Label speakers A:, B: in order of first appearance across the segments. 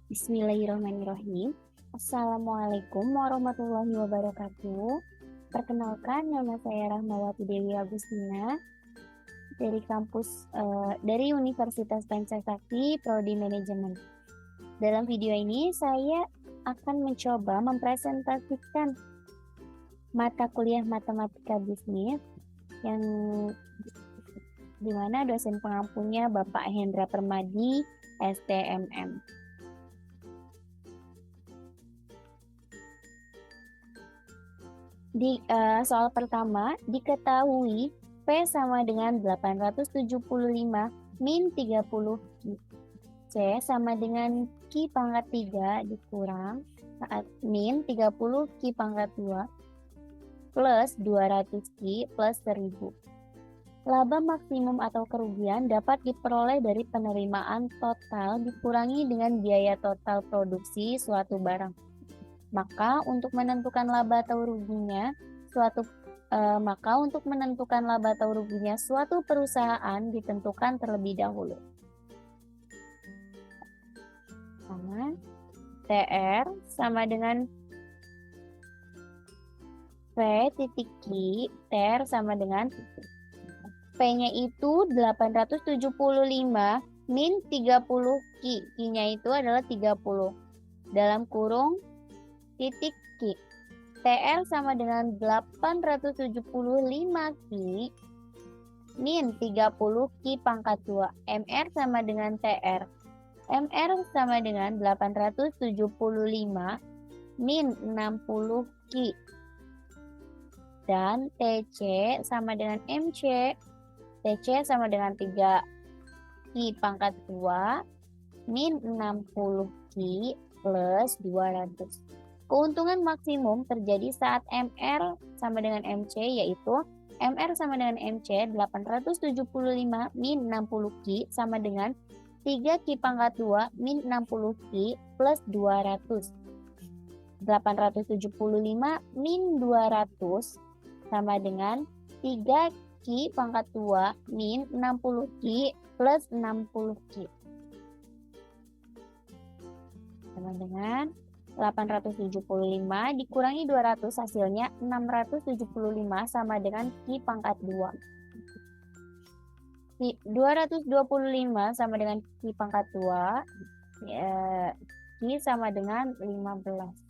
A: Bismillahirrahmanirrahim. Assalamualaikum warahmatullahi wabarakatuh. Perkenalkan, nama saya Rahmawati Dewi Agustina dari Universitas Pancasakti, Prodi Manajemen. Dalam video ini saya akan mencoba mempresentasikan mata kuliah Matematika Bisnis yang dimana dosen pengampunya Bapak Hendra Permadi, STMM. Di soal pertama, diketahui P sama dengan 875 min 30 Q. C sama dengan Q pangkat 3 dikurang min 30 Q pangkat 2 plus 200 Q plus 1000. Laba maksimum atau kerugian dapat diperoleh dari penerimaan total dikurangi dengan biaya total produksi suatu barang. Maka untuk menentukan laba atau ruginya suatu perusahaan ditentukan terlebih dahulu. Sama TR sama dengan P titik Q, TR sama dengan P-nya itu 875 min 30 Q. Q-nya itu adalah 30. Dalam kurung titik Q. TR sama dengan 875 Q min 30 Q pangkat 2. MR sama dengan TR. MR sama dengan 875 min 60 Q. Dan TC sama dengan MC. TC sama dengan 3 Q pangkat 2 min 60 Q plus 200. Keuntungan maksimum terjadi saat MR sama dengan MC, yaitu MR sama dengan MC 875 min 60 Q sama dengan 3 Q pangkat 2 min 60 Q plus 200. 875 min 200 sama dengan 3 Q pangkat 2 min 60 Q plus 60 Q. Sama dengan 875 dikurangi 200 hasilnya 675 sama dengan Q pangkat 2. 225 sama dengan Q pangkat 2. Q sama dengan 15.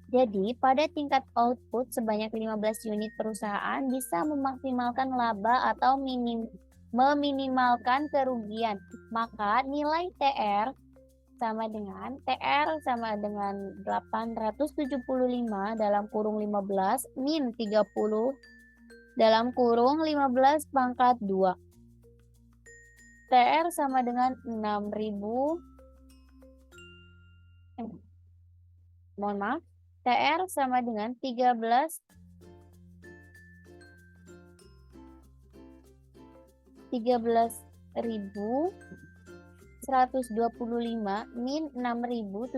A: Jadi pada tingkat output sebanyak 15 unit perusahaan bisa memaksimalkan laba atau meminimalkan kerugian. Maka nilai TR sama dengan 875 dalam kurung 15 min 30 dalam kurung 15 pangkat 2. TR sama dengan 6.000. TR sama dengan 13.125 min 6.750.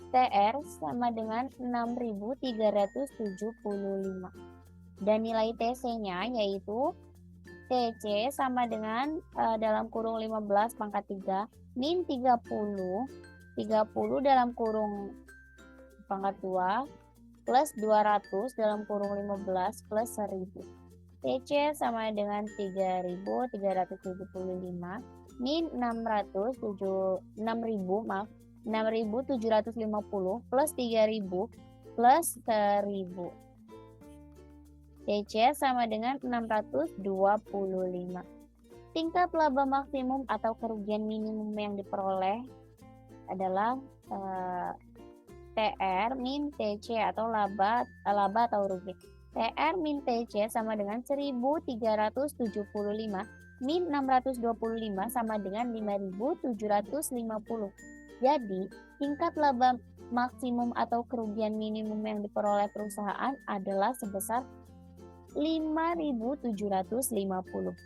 A: TR sama dengan 6.375. Dan nilai TC-nya yaitu TC sama dengan dalam kurung 15 pangkat 3 min 30 dalam kurung pangkat 2 plus 200 dalam kurung 15 plus 1000. TC sama dengan 3.375 min 6.750 plus 3.000 plus 1.000. TC sama dengan 625. Tingkat laba maksimum atau kerugian minimum yang diperoleh adalah TR min TC atau laba atau rugi. TR min TC sama dengan 1.375 min 625 sama dengan 5.750. Jadi, tingkat laba maksimum atau kerugian minimum yang diperoleh perusahaan adalah sebesar 5.750.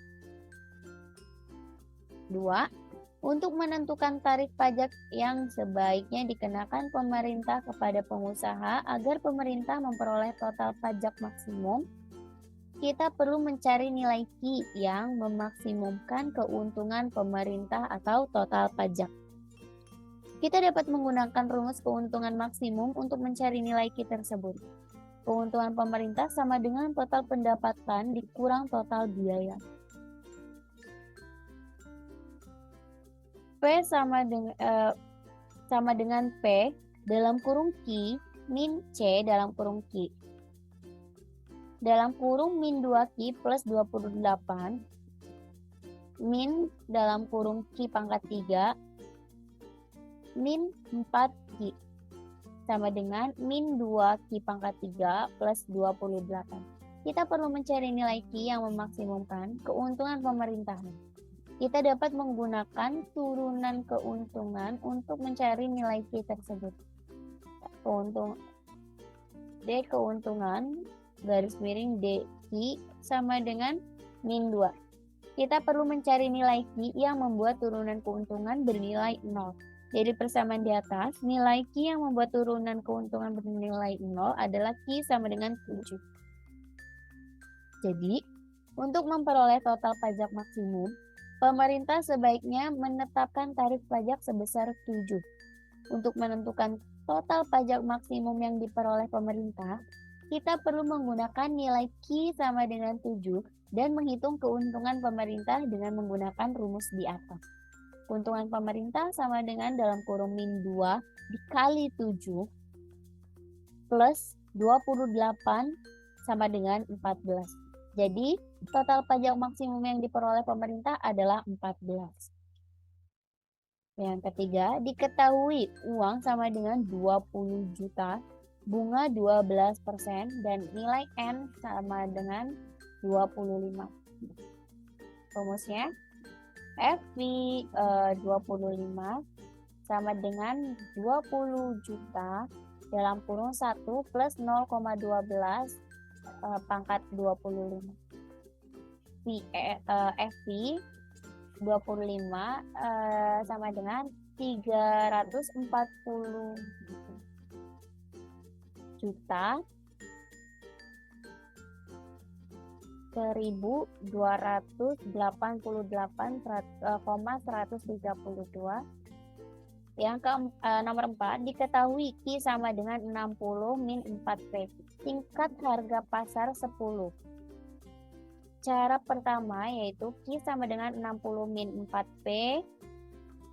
A: 2. Untuk menentukan tarif pajak yang sebaiknya dikenakan pemerintah kepada pengusaha agar pemerintah memperoleh total pajak maksimum, kita perlu mencari nilai Q yang memaksimumkan keuntungan pemerintah atau total pajak. Kita dapat menggunakan rumus keuntungan maksimum untuk mencari nilai Q tersebut. Keuntungan pemerintah sama dengan total pendapatan dikurang total biaya. P sama dengan P dalam kurung Q min C dalam kurung Q. Dalam kurung min 2Q plus 28 min dalam kurung Q pangkat 3 min 4Q sama dengan min 2Q pangkat 3 plus 28. Kita perlu mencari nilai Q yang memaksimumkan keuntungan pemerintahan. Kita dapat menggunakan turunan keuntungan untuk mencari nilai Q tersebut. Keuntungan garis miring DQ sama dengan min 2. Kita perlu mencari nilai Q yang membuat turunan keuntungan bernilai 0. Dari persamaan di atas, nilai Q yang membuat turunan keuntungan bernilai 0 adalah Q sama dengan 7. Jadi, untuk memperoleh total pajak maksimum, pemerintah sebaiknya menetapkan tarif pajak sebesar 7. Untuk menentukan total pajak maksimum yang diperoleh pemerintah, kita perlu menggunakan nilai Q sama dengan 7 dan menghitung keuntungan pemerintah dengan menggunakan rumus di atas. Keuntungan pemerintah sama dengan dalam kurung min 2 dikali 7 plus 28 sama dengan 14. Jadi, total pajak maksimum yang diperoleh pemerintah adalah 14. Yang ketiga, diketahui uang sama dengan 20 juta, bunga 12%, dan nilai N sama dengan 25. Rumusnya, FV 25 sama dengan 20 juta dalam kurung 1 plus 0,12 pangkat 25. FV 25 sama dengan 340 juta 1.288,132. Yang nomor 4, diketahui Q sama dengan 60 min 4P. Tingkat harga pasar 10. Cara pertama yaitu Q sama dengan 60 min 4P.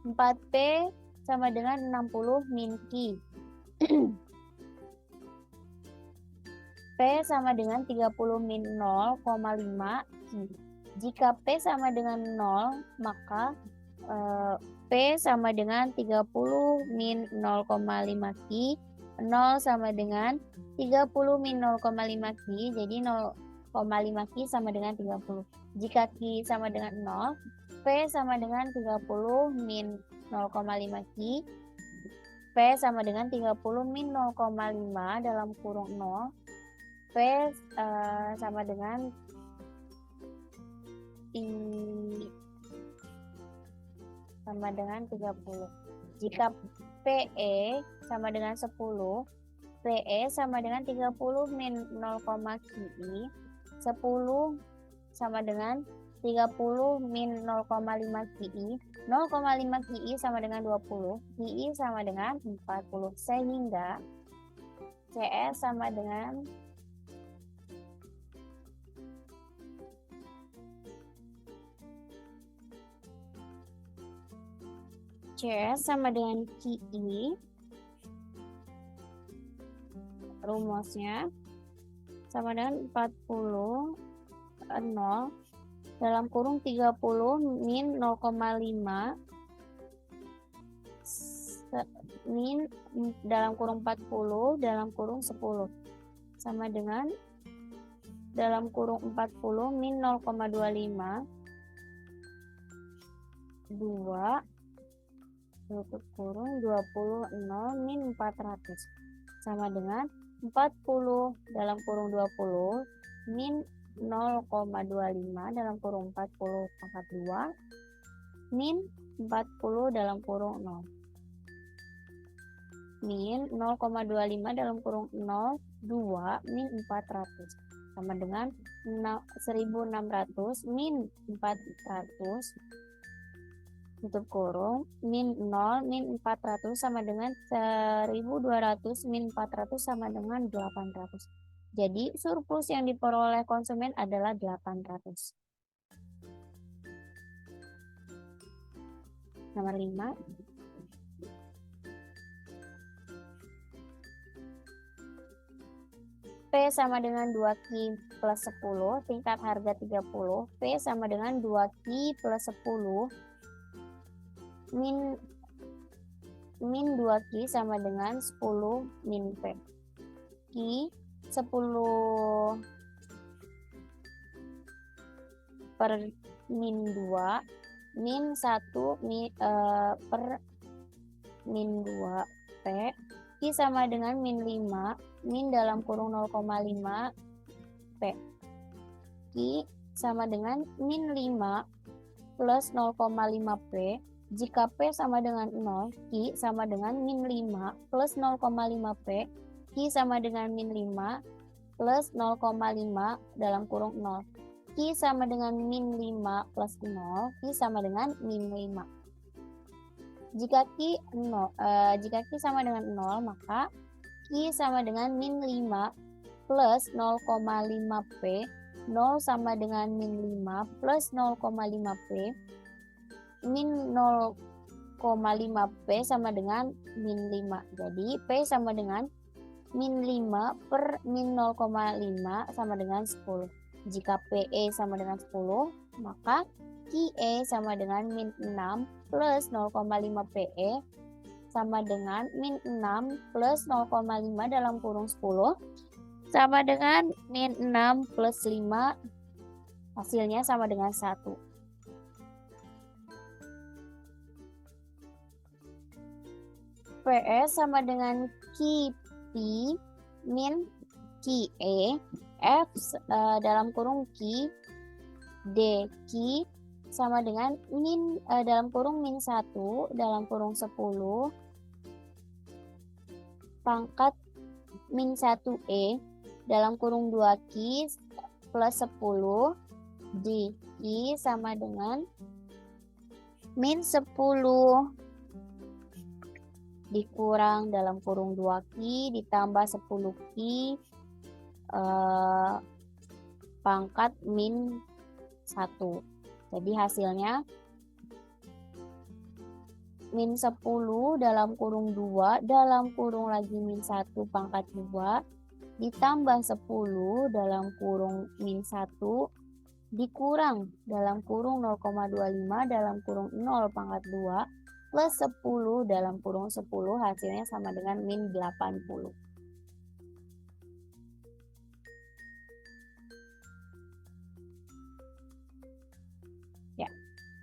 A: 4P sama dengan 60 min Q. P sama dengan 30 min 0,5 Q. Jika P sama dengan 0, maka P sama dengan 30 min 0,5 Q. 0 sama dengan 30 min 0,5 Q. Jadi 0,5 Q sama dengan 30. Jika Q sama dengan 0, P sama dengan 30 min 0,5 Q. P sama dengan 30 min 0,5 dalam kurung 0. P sama dengan sama dengan 30. Jika PE sama dengan 10, PE sama dengan 30 min 0, QI. 10 sama dengan 30 min 0,5 QI. 0,5 QI sama dengan 20. QI sama dengan 40. Sehingga CS sama dengan CS sama dengan QI. Rumusnya sama dengan 40 0 dalam kurung 30 min 0,5 min dalam kurung 40 dalam kurung 10 sama dengan dalam kurung 40 min 0,25 2 tutup kurung 20 0 min 400 sama dengan 40 dalam kurung 20 min 0,25 dalam kurung 40 pangkat 2 min 40 dalam kurung 0 min 0,25 dalam kurung 0 2 min 400 sama dengan 1600 min 400 tutup kurung min 0 min 400 sama dengan 1200 min 400 sama dengan 800. Jadi surplus yang diperoleh konsumen adalah 800. Nomor 5. P sama dengan 2Q plus 10, tingkat harga 30. P sama dengan 2Q plus 10 min 2Q sama dengan 10 min P. Q 10 per min 2 min 1 per min 2 P. Q sama dengan min 5 min dalam kurung 0,5 P. Q sama dengan min 5 plus 0,5 P. Jika P sama dengan 0, Q sama dengan min 5 plus 0,5 P. Q sama dengan min 5 plus 0,5 dalam kurung 0. Q sama dengan min 5 plus 0, Q sama dengan min 5. Jika Q sama dengan 0, maka Q sama dengan min 5 plus 0,5 P. 0 sama dengan min 5 plus 0,5 P. Min 0,5 P sama dengan min 5. Jadi P sama dengan min 5 per min 0,5 sama dengan 10. Jika PE sama dengan 10, maka QE sama dengan min 6 plus 0,5 PE sama dengan min 6 plus 0,5 dalam kurung 10 sama dengan min 6 plus 5, hasilnya sama dengan 1. PE sama dengan QP min QE, F dalam kurung Q, D Q sama dengan min dalam kurung min 1 dalam kurung 10 pangkat min 1E dalam kurung 2Q plus 10 D Q sama dengan min 10 dikurang dalam kurung 2Q ditambah 10Q pangkat min 1. Jadi hasilnya min 10 dalam kurung 2 dalam kurung lagi min 1 pangkat 2 ditambah 10 dalam kurung min 1 dikurang dalam kurung 0,25 dalam kurung 0 pangkat 2 plus 10 dalam kurung 10, hasilnya sama dengan min 80. Ya,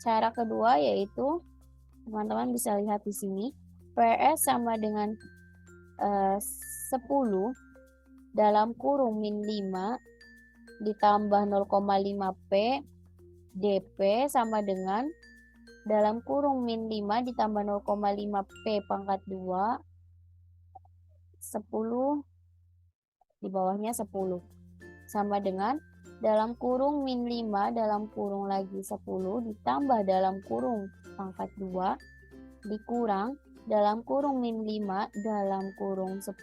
A: cara kedua yaitu teman-teman bisa lihat di sini PS sama dengan 10 dalam kurung min 5 ditambah 0,5 P DP sama dengan dalam kurung min 5 ditambah 0,5 P pangkat 2 10 di bawahnya 10 sama dengan dalam kurung min 5 dalam kurung lagi 10 ditambah dalam kurung pangkat 2 dikurang dalam kurung min 5 dalam kurung 10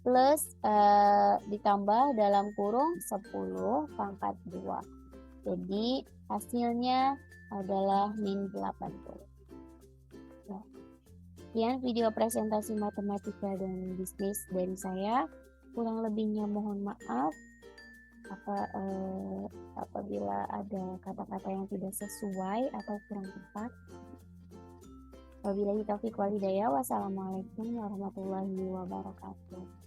A: plus ditambah dalam kurung 10 pangkat 2. Jadi hasilnya adalah min 80. Nah, sekian video presentasi matematika dan bisnis dari saya. Kurang lebihnya mohon maaf apabila ada kata-kata yang tidak sesuai atau kurang tepat. Wabillahi taufiq wal hidayah. Wassalamualaikum warahmatullahi wabarakatuh.